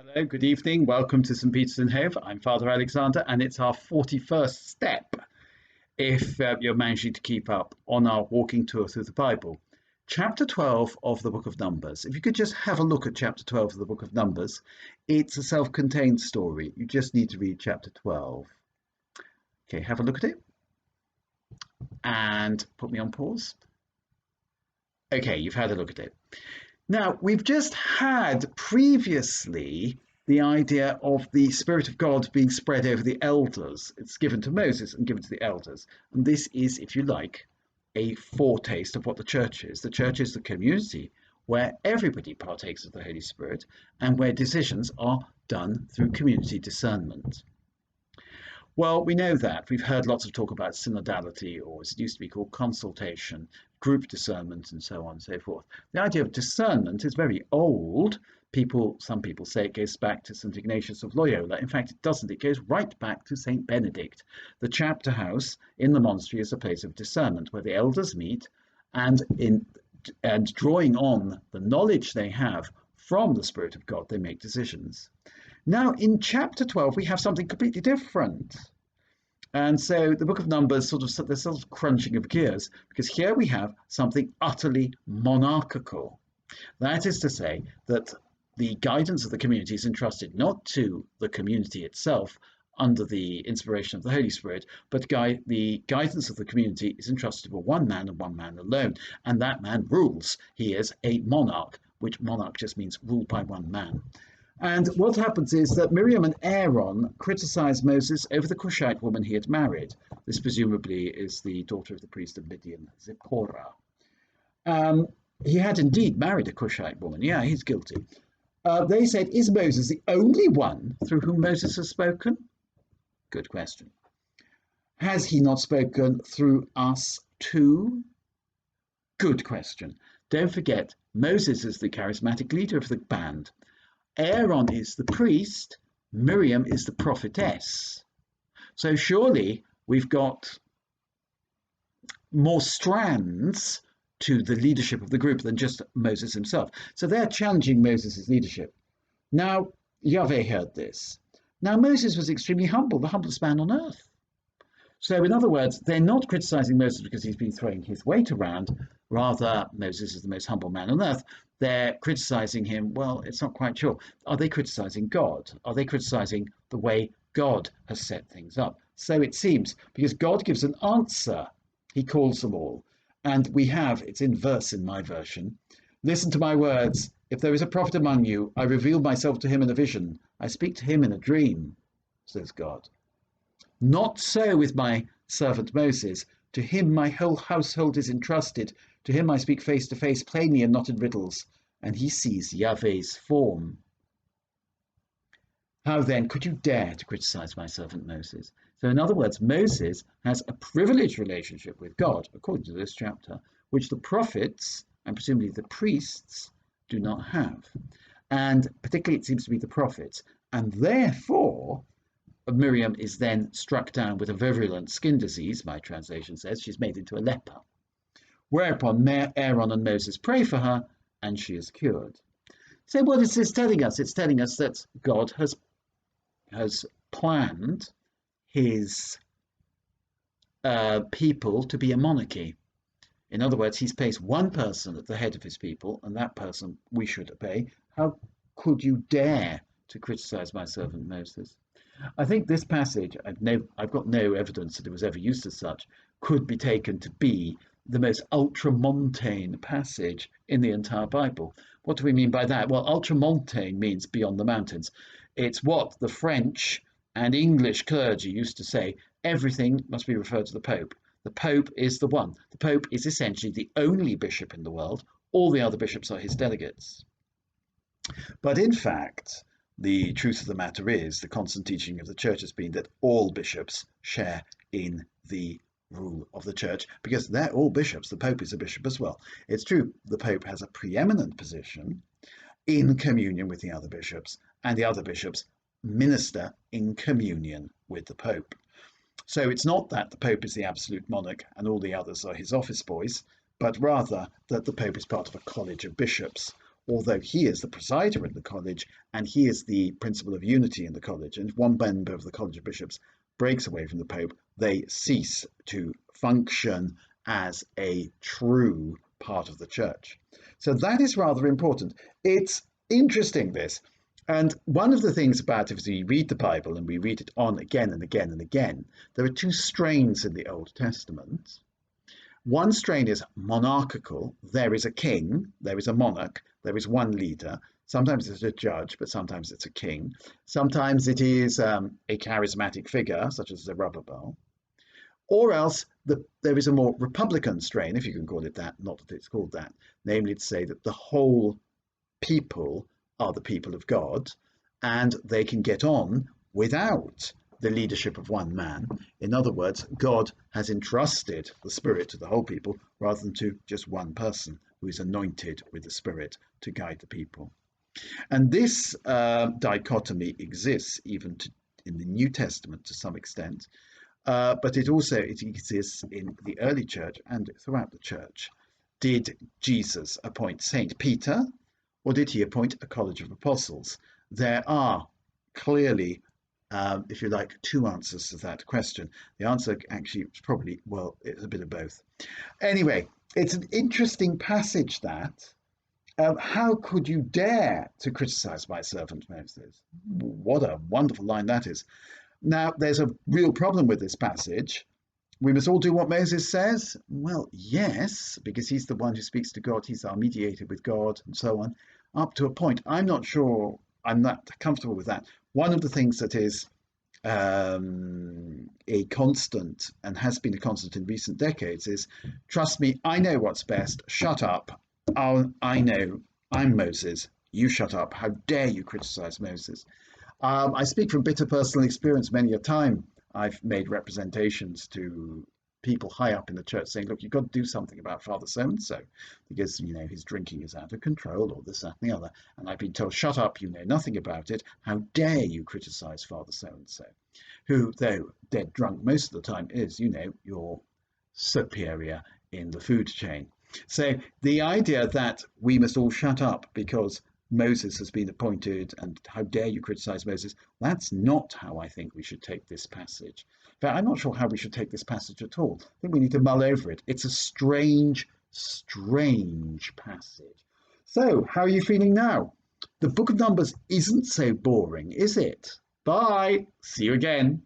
Hello, good evening. Welcome to St. Peter's in Hove. I'm Father Alexander, and it's our 41st step, if you're managing to keep up, on our walking tour through the Bible. Chapter 12 of the Book of Numbers. If you could just have a look at chapter 12 of the Book of Numbers, it's a self-contained story. You just need to read chapter 12. Okay, have a look at it. And put me on pause. Okay, you've had a look at it. Now, we've just had previously the idea of the Spirit of God being spread over the elders. It's given to Moses and given to the elders. And this is, if you like, a foretaste of what the church is. The church is the community where everybody partakes of the Holy Spirit and where decisions are done through community discernment. Well, we know that. We've heard lots of talk about synodality, or as it used to be called, consultation, group discernment, and so on and so forth. The idea of discernment is very old. Some people say it goes back to St. Ignatius of Loyola. In fact, it doesn't. It goes right back to St. Benedict. The chapter house in the monastery is a place of discernment where the elders meet and drawing on the knowledge they have from the Spirit of God, they make decisions. Now, in chapter 12, we have something completely different. And so the Book of Numbers there's sort of crunching of gears, because here we have something utterly monarchical. That is to say that the guidance of the community is entrusted not to the community itself under the inspiration of the Holy Spirit, but the guidance of the community is entrusted to one man and one man alone. And that man rules. He is a monarch, which monarch just means ruled by one man. And what happens is that Miriam and Aaron criticize Moses over the Cushite woman he had married. This presumably is the daughter of the priest of Midian, Zipporah. He had indeed married a Cushite woman. Yeah, he's guilty. They said, is Moses the only one through whom Moses has spoken? Good question. Has he not spoken through us too? Good question. Don't forget, Moses is the charismatic leader of the band. Aaron is the priest, Miriam is the prophetess. So surely we've got more strands to the leadership of the group than just Moses himself. So they're challenging Moses' leadership. Now, Yahweh heard this. Now, Moses was extremely humble, the humblest man on earth. So in other words, they're not criticizing Moses because he's been throwing his weight around. Rather, Moses is the most humble man on earth. They're criticizing him. Well, it's not quite sure. Are they criticizing God? Are they criticizing the way God has set things up? So it seems, because God gives an answer. He calls them all. And we have, it's in verse in my version, listen to my words. If there is a prophet among you, I reveal myself to him in a vision. I speak to him in a dream, says God. Not so with my servant Moses. To him my whole household is entrusted. To him I speak face to face, plainly and not in riddles. And he sees Yahweh's form. How then could you dare to criticize my servant Moses? So in other words, Moses has a privileged relationship with God, according to this chapter, which the prophets, and presumably the priests, do not have. And particularly it seems to be the prophets. And therefore, Miriam is then struck down with a virulent skin disease, my translation says. She's made into a leper. Whereupon Aaron and Moses pray for her, and she is cured. So what is this telling us? It's telling us that God has planned his people to be a monarchy. In other words, he's placed one person at the head of his people, and that person we should obey. How could you dare to criticize my servant Moses? I think this passage, I've got no evidence that it was ever used as such, could be taken to be the most ultramontane passage in the entire Bible. What do we mean by that? Well, ultramontane means beyond the mountains. It's what the French and English clergy used to say, everything must be referred to the Pope. The Pope is the one. The Pope is essentially the only bishop in the world. All the other bishops are his delegates. But in fact, the truth of the matter is, the constant teaching of the church has been that all bishops share in the rule of the church, because they're all bishops. The Pope is a bishop as well. It's true, the Pope has a preeminent position in communion with the other bishops, and the other bishops minister in communion with the Pope. So it's not that the Pope is the absolute monarch and all the others are his office boys, but rather that the Pope is part of a college of bishops, although he is the presider in the college and he is the principle of unity in the college, and if one member of the College of Bishops breaks away from the Pope, they cease to function as a true part of the church. So that is rather important. It's interesting, this. And one of the things about it is we read the Bible and we read it on again and again and again. There are two strains in the Old Testament. One strain is monarchical. There is a king, there is a monarch, there is one leader. Sometimes it's a judge, but sometimes it's a king. Sometimes it is a charismatic figure, such as Zerubbabel. Or else there is a more republican strain, if you can call it that, not that it's called that, namely to say that the whole people are the people of God, and they can get on without the leadership of one man. In other words, God has entrusted the Spirit to the whole people rather than to just one person who is anointed with the Spirit to guide the people. And this dichotomy exists even in the New Testament to some extent, but it exists in the early church and throughout the church. Did Jesus appoint Saint Peter, or did he appoint a college of apostles? There are clearly, if you like, two answers to that question. The answer actually is probably, well, it's a bit of both. Anyway, it's an interesting passage that. How could you dare to criticize my servant Moses? What a wonderful line that is. Now, there's a real problem with this passage. We must all do what Moses says. Well, yes, because he's the one who speaks to God. He's our mediator with God and so on, up to a point. I'm not sure I'm that comfortable with that. One of the things that is a constant and has been a constant in recent decades is, trust me, I know what's best. Shut up. I know. I'm Moses. You shut up. How dare you criticize Moses? I speak from bitter personal experience. Many a time I've made representations to people high up in the church saying, look, you've got to do something about Father so-and-so because, you know, his drinking is out of control or this, that, and the other. And I've been told, shut up, you know nothing about it. How dare you criticize Father so-and-so, who, though dead drunk most of the time, is, you know, your superior in the food chain. So the idea that we must all shut up because Moses has been appointed and how dare you criticize Moses, that's not how I think we should take this passage. In fact, I'm not sure how we should take this passage at all. I think we need to mull over it. It's a strange, strange passage. So, how are you feeling now? The Book of Numbers isn't so boring, is it? Bye. See you again.